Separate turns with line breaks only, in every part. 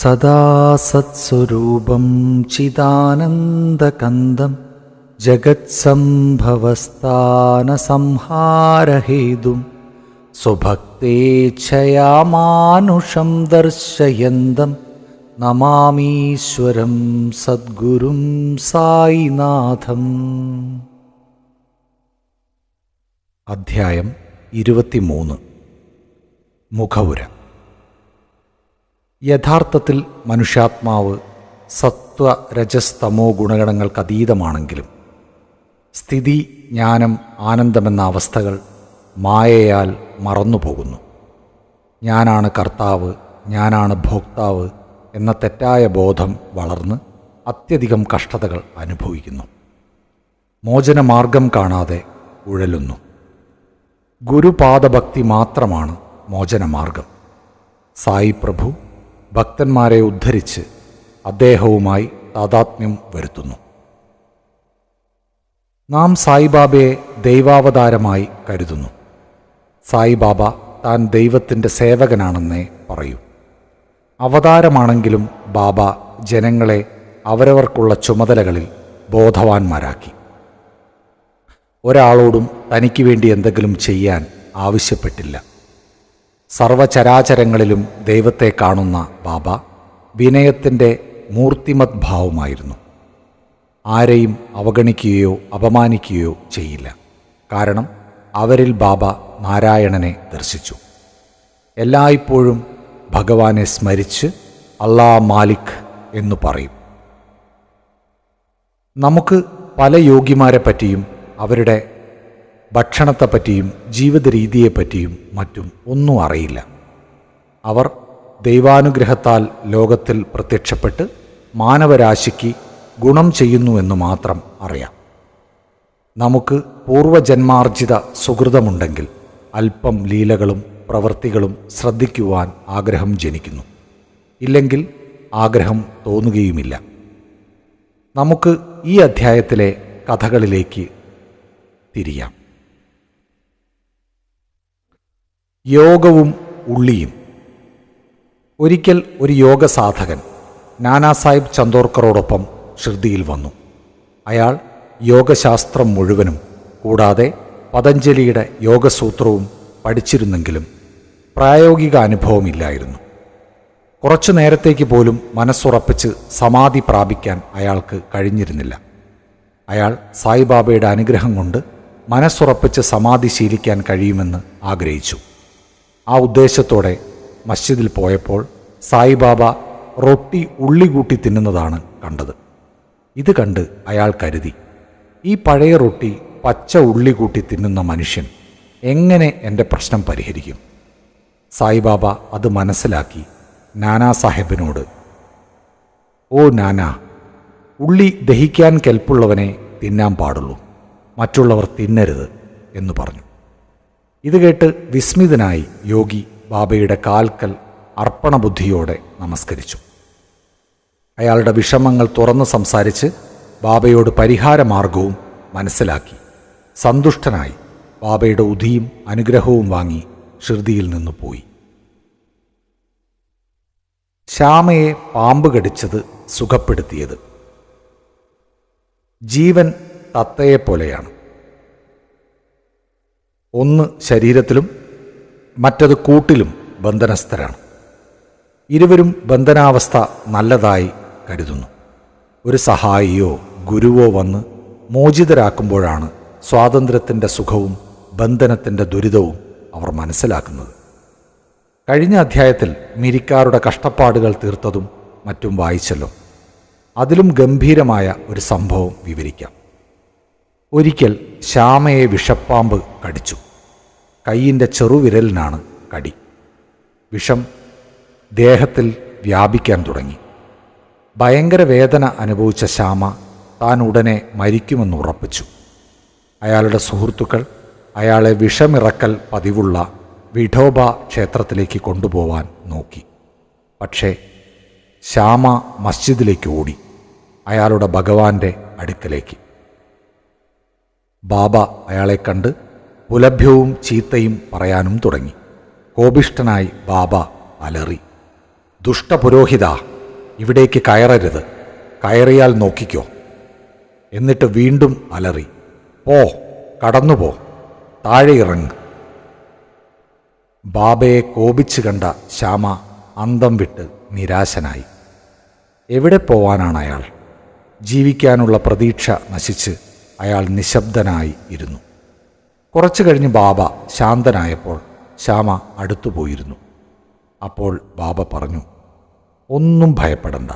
സദാ സത്സ്വരൂപം ചിദാനന്ദകന്ദം ജഗത്സംഭവസ്ഥാനസംഹാരഹേതും സ്വഭക്തേച്ഛയാ മാനുഷം ദർശയന്തം നമാമീശ്വരം സദ്ഗുരും സായിനാഥം. അധ്യായം 23. മുഖവുര. യഥാർത്ഥത്തിൽ മനുഷ്യാത്മാവ് സത്വ രജസ് തമോ ഗുണഗണങ്ങൾക്കതീതമാണെങ്കിലും സ്ഥിതി, ജ്ഞാനം, ആനന്ദമെന്ന അവസ്ഥകൾ മായയാൽ മറന്നുപോകുന്നു. ഞാനാണ് കർത്താവ്, ഞാനാണ് ഭോക്താവ് എന്ന തെറ്റായ ബോധം വളർന്ന് അത്യധികം കഷ്ടതകൾ അനുഭവിക്കുന്നു. മോചനമാർഗം കാണാതെ ഉഴലുന്നു. ഗുരുപാദഭക്തി മാത്രമാണ് മോചനമാർഗം. സായി പ്രഭു ഭക്തന്മാരെ ഉദ്ധരിച്ച് അദ്ദേഹവുമായി താദാത്മ്യം വരുത്തുന്നു. നാം സായിബാബയെ ദൈവാവതാരമായി കരുതുന്നു. സായിബാബ താൻ ദൈവത്തിൻ്റെ സേവകനാണെന്നേ പറയൂ. അവതാരമാണെങ്കിലും ബാബ ജനങ്ങളെ അവരവർക്കുള്ള ചുമതലകളിൽ ബോധവാന്മാരാക്കി. ഒരാളോടും തനിക്ക് വേണ്ടി എന്തെങ്കിലും ചെയ്യാൻ ആവശ്യപ്പെട്ടില്ല. സർവചരാചരങ്ങളിലും ദൈവത്തെ കാണുന്ന ബാബ വിനയത്തിൻ്റെ മൂർത്തിമത് ഭാവമായിരുന്നു. ആരെയും അവഗണിക്കുകയോ അപമാനിക്കുകയോ ചെയ്യില്ല. കാരണം അവരിൽ ബാബ നാരായണനെ ദർശിച്ചു. എല്ലായ്പ്പോഴും ഭഗവാനെ സ്മരിച്ച് അല്ലാ മാലിക് എന്നു പറയും. നമുക്ക് പല യോഗിമാരെ പറ്റിയും അവരുടെ ഭക്ഷണത്തെപ്പറ്റിയും ജീവിത രീതിയെപ്പറ്റിയും മറ്റും ഒന്നും അറിയില്ല. അവർ ദൈവാനുഗ്രഹത്താൽ ലോകത്തിൽ പ്രത്യക്ഷപ്പെട്ട് മാനവരാശിക്ക് ഗുണം ചെയ്യുന്നുവെന്ന് മാത്രം അറിയാം. നമുക്ക് പൂർവജന്മാർജിത സുഹൃതമുണ്ടെങ്കിൽ അല്പം ലീലകളും പ്രവൃത്തികളും ശ്രദ്ധിക്കുവാൻ ആഗ്രഹം ജനിക്കുന്നു. ഇല്ലെങ്കിൽ ആഗ്രഹം തോന്നുകയുമില്ല. നമുക്ക് ഈ അധ്യായത്തിലെ കഥകളിലേക്ക് തിരിയാം. യോഗവും ഉള്ളിയും. ഒരിക്കൽ ഒരു യോഗ സാധകൻ നാനാസാഹിബ് ചന്ദോർക്കറോടൊപ്പം ഷിർദിയിൽ വന്നു. അയാൾ യോഗശാസ്ത്രം മുഴുവനും കൂടാതെ പതഞ്ജലിയുടെ യോഗസൂത്രവും പഠിച്ചിരുന്നെങ്കിലും പ്രായോഗിക അനുഭവമില്ലായിരുന്നു. കുറച്ചു നേരത്തേക്ക് പോലും മനസ്സുറപ്പിച്ച് സമാധി പ്രാപിക്കാൻ അയാൾക്ക് കഴിഞ്ഞിരുന്നില്ല. അയാൾ സായിബാബയുടെ അനുഗ്രഹം കൊണ്ട് മനസ്സുറപ്പിച്ച് സമാധി ശീലിക്കാൻ കഴിയുമെന്ന് ആഗ്രഹിച്ചു. ആ ഉദ്ദേശത്തോടെ മസ്ജിദിൽ പോയപ്പോൾ സായിബാബ റൊട്ടി ഉള്ളി കൂട്ടി തിന്നുന്നതാണ് കണ്ടത്. ഇത് കണ്ട് അയാൾ കരുതി, ഈ പഴയ റൊട്ടി പച്ച ഉള്ളി കൂട്ടി തിന്നുന്ന മനുഷ്യൻ എങ്ങനെ എൻ്റെ പ്രശ്നം പരിഹരിക്കും? സായിബാബ അത് മനസ്സിലാക്കി നാനാ സാഹേബിനോട്, ഓ നാനാ, ഉള്ളി ദഹിക്കാൻ കെൽപ്പുള്ളവനെ തിന്നാൻ പാടുള്ളൂ, മറ്റുള്ളവർ തിന്നരുത് എന്ന് പറഞ്ഞു. ഇത് കേട്ട് വിസ്മിതനായി യോഗി ബാബയുടെ കാൽക്കൽ അർപ്പണബുദ്ധിയോടെ നമസ്കരിച്ചു. അയാളുടെ വിഷമങ്ങൾ തുറന്ന് സംസാരിച്ച് ബാബയോട് പരിഹാരമാർഗവും മനസ്സിലാക്കി സന്തുഷ്ടനായി ബാബയുടെ ഉധിയും അനുഗ്രഹവും വാങ്ങി ഷിർദിയിൽ നിന്ന് പോയി. ശ്യാമയെ പാമ്പ് കടിച്ചത് സുഖപ്പെടുത്തിയത്. ജീവൻ തത്തയെപ്പോലെയാണ്. ഒന്ന് ശരീരത്തിലും മറ്റത് കൂട്ടിലും ബന്ധനസ്ഥരാണ്. ഇരുവരും ബന്ധനാവസ്ഥ നല്ലതായി കരുതുന്നു. ഒരു സഹായിയോ ഗുരുവോ വന്ന് മോചിതരാക്കുമ്പോഴാണ് സ്വാതന്ത്ര്യത്തിൻ്റെ സുഖവും ബന്ധനത്തിൻ്റെ ദുരിതവും അവർ മനസ്സിലാക്കുന്നത്. കഴിഞ്ഞ അധ്യായത്തിൽ മിരിക്കാരുടെ കഷ്ടപ്പാടുകൾ തീർത്തതും മറ്റും വായിച്ചല്ലോ. അതിലും ഗംഭീരമായ ഒരു സംഭവം വിവരിക്കാം. ഒരിക്കൽ ശ്യാമയെ വിഷപ്പാമ്പ് കടിച്ചു. കൈയിൻ്റെ ചെറുവിരലിനാണ് കടി. വിഷം ദേഹത്തിൽ വ്യാപിക്കാൻ തുടങ്ങി. ഭയങ്കര വേദന അനുഭവിച്ച ശ്യാമ താൻ ഉടനെ മരിക്കുമെന്ന് ഉറപ്പിച്ചു. അയാളുടെ സുഹൃത്തുക്കൾ അയാളെ വിഷമിറക്കൽ പതിവുള്ള വിഠോബ ക്ഷേത്രത്തിലേക്ക് കൊണ്ടുപോവാൻ നോക്കി. പക്ഷേ ശ്യാമ മസ്ജിദിലേക്ക് ഓടി, അയാളുടെ ഭഗവാന്റെ അടുക്കലേക്ക്. ബാബ അയാളെ കണ്ട് പുലഭ്യവും ചീത്തയും പറയാനും തുടങ്ങി. കോപിഷ്ഠനായി ബാബ അലറി, ദുഷ്ടപുരോഹിത, ഇവിടേക്ക് കയറരുത്, കയറിയാൽ നോക്കിക്കോ. എന്നിട്ട് വീണ്ടും അലറി, പോ, കടന്നുപോ, താഴെ ഇറങ്ങ്. ബാബയെ കോപിച്ചു കണ്ട ശ്യാമ അന്തം വിട്ട് നിരാശനായി. എവിടെ പോവാനാണ് അയാൾ? ജീവിക്കാനുള്ള പ്രതീക്ഷ നശിച്ച് അയാൾ നിശബ്ദനായി ഇരുന്നു. കുറച്ചു കഴിഞ്ഞ് ബാബ ശാന്തനായപ്പോൾ ശ്യാമ അടുത്തുപോയിരുന്നു. അപ്പോൾ ബാബ പറഞ്ഞു, ഒന്നും ഭയപ്പെടണ്ട,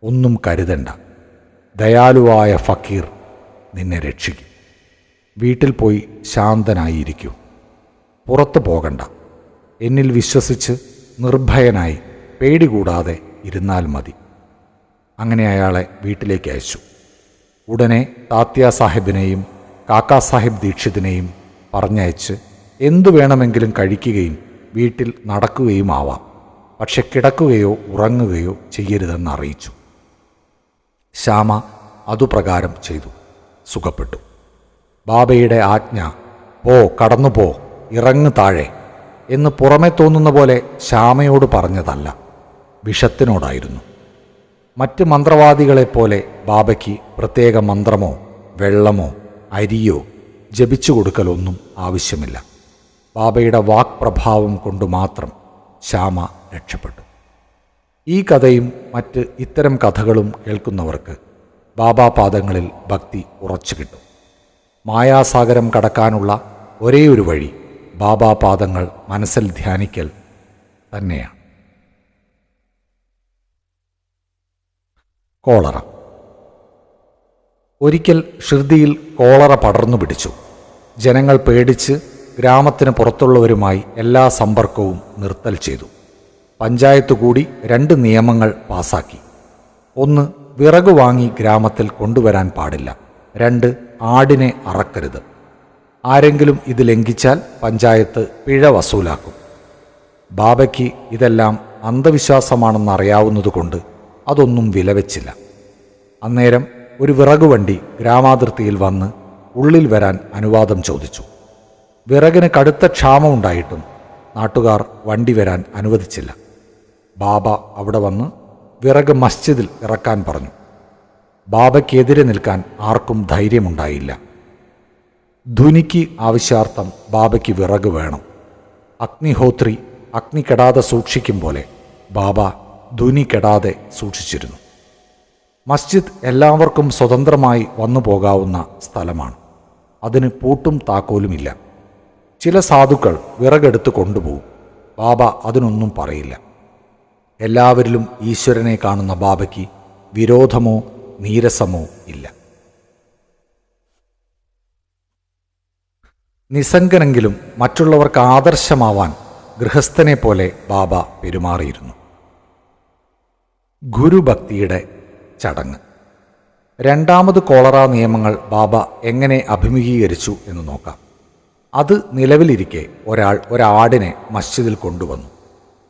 ഒന്നും കരുതണ്ട. ദയാലുവായ ഫക്കീർ നിന്നെ രക്ഷിക്കും. വീട്ടിൽ പോയി ശാന്തനായിരിക്കൂ. പുറത്തു പോകണ്ട. എന്നിൽ വിശ്വസിച്ച് നിർഭയനായി പേടി കൂടാതെ ഇരുന്നാൽ മതി. അങ്ങനെ അയാളെ വീട്ടിലേക്ക് അയച്ചു. ഉടനെ താത്യാ സാഹിബിനെയും കാക്കാ സാഹിബ് ദീക്ഷിതിനെയും പറഞ്ഞയച്ച് എന്തു വേണമെങ്കിലും കഴിക്കുകയും വീട്ടിൽ നടക്കുകയും ആവാം, പക്ഷെ കിടക്കുകയോ ഉറങ്ങുകയോ ചെയ്യരുതെന്ന് അറിയിച്ചു. ശ്യാമ അതുപ്രകാരം ചെയ്തു. സുഖപ്പെട്ടു. ബാബയുടെ ആജ്ഞ, പോ, കടന്നുപോ, ഇറങ്ങ് താഴെ എന്ന് പുറമെ തോന്നുന്ന പോലെ ശ്യാമയോട് പറഞ്ഞതല്ല, വിഷത്തിനോടായിരുന്നു. മറ്റ് മന്ത്രവാദികളെപ്പോലെ ബാബയ്ക്ക് പ്രത്യേക മന്ത്രമോ വെള്ളമോ അരിയോ ജപിച്ചു കൊടുക്കലൊന്നും ആവശ്യമില്ല. ബാബയുടെ വാക്പ്രഭാവം കൊണ്ട് മാത്രം ശ്യാമ രക്ഷപ്പെട്ടു. ഈ കഥയും മറ്റ് ഇത്തരം കഥകളും കേൾക്കുന്നവർക്ക് ബാബാപാദങ്ങളിൽ ഭക്തി ഉറച്ചു കിട്ടും. മായാസാഗരം കടക്കാനുള്ള ഒരേയൊരു വഴി ബാബാപാദങ്ങൾ മനസ്സിൽ ധ്യാനിക്കൽ തന്നെയാണ്. കോളറ. ഒരിക്കൽ ഷിർദിയിൽ കോളറ പടർന്നു പിടിച്ചു. ജനങ്ങൾ പേടിച്ച് ഗ്രാമത്തിന് പുറത്തുള്ളവരുമായി എല്ലാ സമ്പർക്കവും നിർത്തൽ ചെയ്തു. പഞ്ചായത്ത് കൂടി 2 നിയമങ്ങൾ പാസാക്കി. 1, വിറക് വാങ്ങി ഗ്രാമത്തിൽ കൊണ്ടുവരാൻ പാടില്ല. 2, ആടിനെ അറക്കരുത്. ആരെങ്കിലും ഇത് ലംഘിച്ചാൽ പഞ്ചായത്ത് പിഴ വസൂലാക്കും. ബാബയ്ക്ക് ഇതെല്ലാം അന്ധവിശ്വാസമാണെന്നറിയാവുന്നതുകൊണ്ട് അതൊന്നും വിലവെച്ചില്ല. അന്നേരം ഒരു വിറകുവണ്ടി ഗ്രാമാതിർത്തിയിൽ വന്ന് ഉള്ളിൽ വരാൻ അനുവാദം ചോദിച്ചു. വിറകിന് കടുത്ത ക്ഷാമമുണ്ടായിട്ടും നാട്ടുകാർ വണ്ടി വരാൻ അനുവദിച്ചില്ല. ബാബ അവിടെ വന്ന് വിറക് മസ്ജിദിൽ ഇറക്കാൻ പറഞ്ഞു. ബാബയ്ക്കെതിരെ നിൽക്കാൻ ആർക്കും ധൈര്യമുണ്ടായില്ല. ധുനിക്ക് ആവശ്യാർത്ഥം ബാബയ്ക്ക് വിറക് വേണം. അഗ്നിഹോത്രി അഗ്നി കെടാതെ സൂക്ഷിക്കും പോലെ ബാബ ധുനി കെടാതെ സൂക്ഷിച്ചിരുന്നു. മസ്ജിദ് എല്ലാവർക്കും സ്വതന്ത്രമായി വന്നു പോകാവുന്ന സ്ഥലമാണ്. അതിന് പൂട്ടും താക്കോലുമില്ല. ചില സാധുക്കൾ വിറകെടുത്ത് കൊണ്ടുപോകും. ബാബ അതിനൊന്നും പറയില്ല. എല്ലാവരിലും ഈശ്വരനെ കാണുന്ന ബാബയ്ക്ക് വിരോധമോ നീരസമോ ഇല്ല. നിസ്സംഗനെങ്കിലും മറ്റുള്ളവർക്ക് ആദർശമാവാൻ ഗൃഹസ്ഥനെ പോലെ ബാബ പെരുമാറിയിരുന്നു. ഗുരുഭക്തിയുടെ ചടങ്ങ്. 2ാമത് കോളറ നിയമങ്ങൾ ബാബ എങ്ങനെ അഭിമുഖീകരിച്ചു എന്ന് നോക്കാം. അത് നിലവിലിരിക്കെ ഒരാടിനെ മസ്ജിദിൽ കൊണ്ടുവന്നു.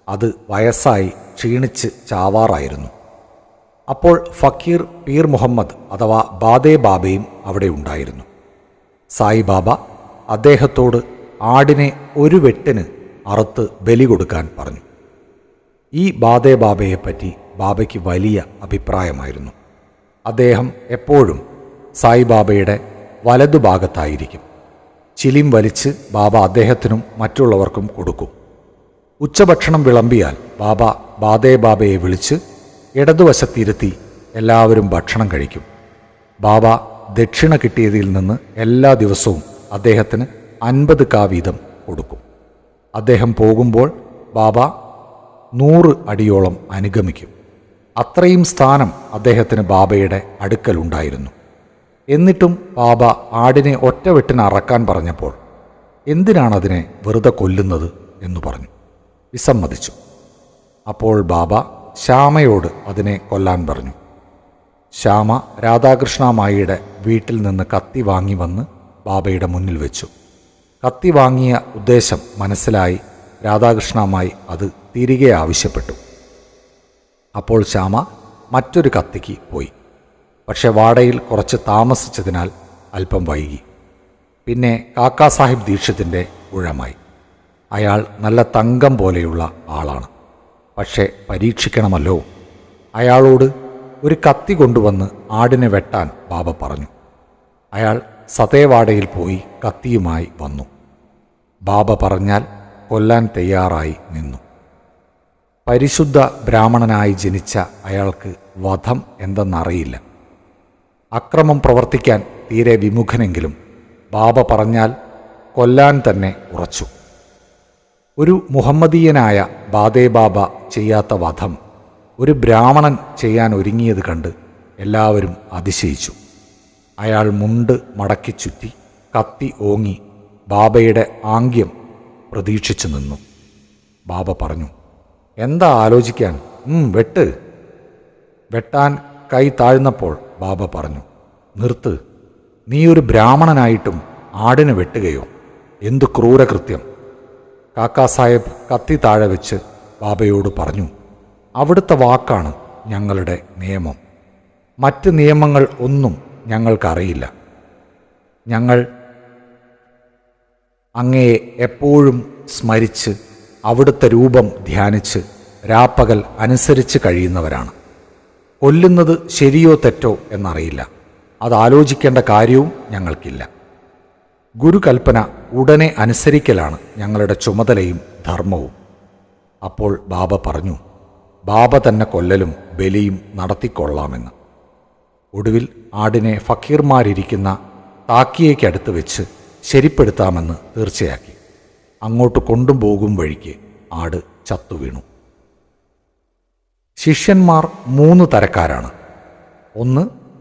അത് വയസ്സായി ക്ഷീണിച്ച് ചാവാറായിരുന്നു. അപ്പോൾ ഫക്കീർ പീർ മുഹമ്മദ് അഥവാ ബാദേ ബാബയും അവിടെ ഉണ്ടായിരുന്നു. സായിബാബ അദ്ദേഹത്തോട് ആടിനെ ഒരു വെട്ടിന് അറുത്ത് ബലി കൊടുക്കാൻ പറഞ്ഞു. ഈ ബാദേ ബാബയെപ്പറ്റി ബാബയ്ക്ക് വലിയ അഭിപ്രായമായിരുന്നു. അദ്ദേഹം എപ്പോഴും സായിബാബയുടെ വലതുഭാഗത്തായിരിക്കും. ചിലിം വലിച്ച് ബാബ അദ്ദേഹത്തിനും മറ്റുള്ളവർക്കും കൊടുക്കും. ഉച്ചഭക്ഷണം വിളമ്പിയാൽ ബാബ ബാദേ ബാബയെ വിളിച്ച് ഇടതുവശത്തിരുത്തി എല്ലാവരും ഭക്ഷണം കഴിക്കും. ബാബ ദക്ഷിണ കിട്ടിയതിൽ നിന്ന് എല്ലാ ദിവസവും അദ്ദേഹത്തിന് 50 കാ വീതം കൊടുക്കും. അദ്ദേഹം പോകുമ്പോൾ ബാബ 100 അടിയോളം അനുഗമിക്കും. അത്രയും സ്ഥാനം അദ്ദേഹത്തിന് ബാബയുടെ അടുക്കലുണ്ടായിരുന്നു. എന്നിട്ടും ബാബ ആടിനെ ഒറ്റവെട്ടിന് അറക്കാൻ പറഞ്ഞപ്പോൾ എന്തിനാണതിനെ വെറുതെ കൊല്ലുന്നത് എന്ന് പറഞ്ഞു. വിസമ്മതിച്ചു. അപ്പോൾ ബാബ ശ്യാമയോട് അതിനെ കൊല്ലാൻ പറഞ്ഞു. ശ്യാമ രാധാകൃഷ്ണമായിയുടെ വീട്ടിൽ നിന്ന് കത്തി വാങ്ങി വന്ന് ബാബയുടെ മുന്നിൽ വെച്ചു. കത്തി വാങ്ങിയ ഉദ്ദേശം മനസ്സിലായി രാധാകൃഷ്ണമായി അത് തിരികെ ആവശ്യപ്പെട്ടു. അപ്പോൾ ശ്യാമ മറ്റൊരു കത്തിക്ക് പോയി. പക്ഷെ വാടയിൽ കുറച്ച് താമസിച്ചതിനാൽ അല്പം വൈകി. പിന്നെ കാക്കാ സാഹിബ് ദീക്ഷിതിൻ്റെ ഊഴമായി. അയാൾ നല്ല തങ്കം പോലെയുള്ള ആളാണ്. പക്ഷെ പരീക്ഷിക്കണമല്ലോ, അയാളോട് ഒരു കത്തി കൊണ്ടുവന്ന് ആടിനെ വെട്ടാൻ ബാബ പറഞ്ഞു. അയാൾ സതേവാടയിൽ പോയി കത്തിയുമായി വന്നു. ബാബ പറഞ്ഞാൽ കൊല്ലാൻ തയ്യാറായി നിന്നു. പരിശുദ്ധ ബ്രാഹ്മണനായി ജനിച്ച അയാൾക്ക് വധം എന്തെന്നറിയില്ല. അക്രമം പ്രവർത്തിക്കാൻ തീരെ വിമുഖനെങ്കിലും ബാബ പറഞ്ഞാൽ കൊല്ലാൻ തന്നെ ഉറച്ചു. ഒരു മുഹമ്മദീയനായ ബാദേ ബാബ ചെയ്യാത്ത വധം ഒരു ബ്രാഹ്മണൻ ചെയ്യാൻ ഒരുങ്ങിയത് കണ്ട് എല്ലാവരും അതിശയിച്ചു. അയാൾ മുണ്ട് മടക്കി ചുറ്റി കത്തി ഓങ്ങി ബാബയുടെ ആംഗ്യം പ്രതീക്ഷിച്ചു നിന്നു. ബാബ പറഞ്ഞു, എന്താ ആലോചിക്കാൻ, വെട്ട്. വെട്ടാൻ കൈ താഴ്ന്നപ്പോൾ ബാബ പറഞ്ഞു, നിർത്ത്. നീ ഒരു ബ്രാഹ്മണനായിട്ടും ആടിനെ വെട്ടുകയോ? എന്തു ക്രൂരകൃത്യം. കാക്കാ സാഹേബ് കത്തി താഴെ വെച്ച് ബാബയോട് പറഞ്ഞു, അവിടുത്തെ വാക്കാണ് ഞങ്ങളുടെ നിയമം. മറ്റ് നിയമങ്ങൾ ഒന്നും ഞങ്ങൾക്കറിയില്ല. ഞങ്ങൾ അങ്ങയെ എപ്പോഴും സ്മരിച്ച് അവിടുത്തെ രൂപം ധ്യാനിച്ച് രാപ്പകൽ അനുസരിച്ച് കഴിയുന്നവരാണ്. കൊല്ലുന്നത് ശരിയോ തെറ്റോ എന്നറിയില്ല. അതാലോചിക്കേണ്ട കാര്യവും ഞങ്ങൾക്കില്ല. ഗുരുകൽപ്പന ഉടനെ അനുസരിക്കലാണ് ഞങ്ങളുടെ ചുമതലയും ധർമ്മവും. അപ്പോൾ ബാബ പറഞ്ഞു, ബാബ തന്നെ കൊല്ലലും ബലിയും നടത്തിക്കൊള്ളാമെന്ന്. ഒടുവിൽ ആടിനെ ഫക്കീർമാരിയ്ക്കുന്ന താക്കിയേക്കടുത്ത് വെച്ച് ശരിപ്പെടുത്താമെന്ന് തീർച്ചയാക്കി. അങ്ങോട്ട് കൊണ്ടുപോകും വഴിക്ക് ആട് ചത്തുവീണു. ശിഷ്യന്മാർ 3 തരക്കാരാണ്.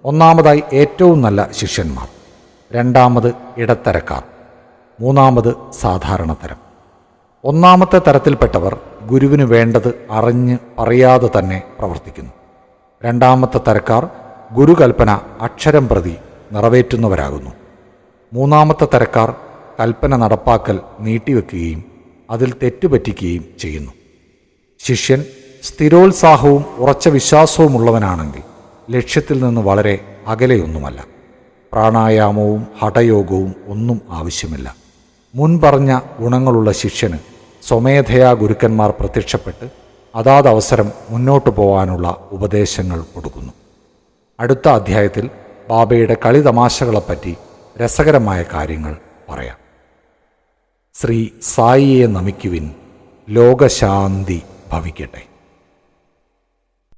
ഒന്നാമതായി ഏറ്റവും നല്ല ശിഷ്യന്മാർ, രണ്ടാമത് ഇടത്തരക്കാർ, മൂന്നാമത് സാധാരണ തരം. ഒന്നാമത്തെ തരത്തിൽപ്പെട്ടവർ ഗുരുവിന് വേണ്ടത് അറിഞ്ഞ് പറയാതെ തന്നെ പ്രവർത്തിക്കുന്നു. രണ്ടാമത്തെ തരക്കാർ ഗുരുകൽപ്പന അക്ഷരം പ്രതി നിറവേറ്റുന്നവരാകുന്നു. മൂന്നാമത്തെ തരക്കാർ കൽപ്പന നടപ്പാക്കൽ നീട്ടിവെക്കുകയും അതിൽ തെറ്റുപറ്റിക്കുകയും ചെയ്യുന്നു. ശിഷ്യൻ സ്ഥിരോത്സാഹവും ഉറച്ച വിശ്വാസവുമുള്ളവനാണെങ്കിൽ ലക്ഷ്യത്തിൽ നിന്ന് വളരെ അകലെയൊന്നുമല്ല. പ്രാണായാമവും ഹഠയോഗവും ഒന്നും ആവശ്യമില്ല. മുൻപറഞ്ഞ ഗുണങ്ങളുള്ള ശിഷ്യന് സ്വമേധയാ ഗുരുക്കന്മാർ പ്രത്യക്ഷപ്പെട്ട് അതാത് അവസരം മുന്നോട്ടു പോകാനുള്ള ഉപദേശങ്ങൾ കൊടുക്കുന്നു. അടുത്ത അധ്യായത്തിൽ ബാബയുടെ കളിതമാശകളെപ്പറ്റി രസകരമായ കാര്യങ്ങൾ പറയാം. ശ്രീ സായിയെ നമിക്കുവിൻ. ലോകശാന്തി ഭവിക്കട്ടെ.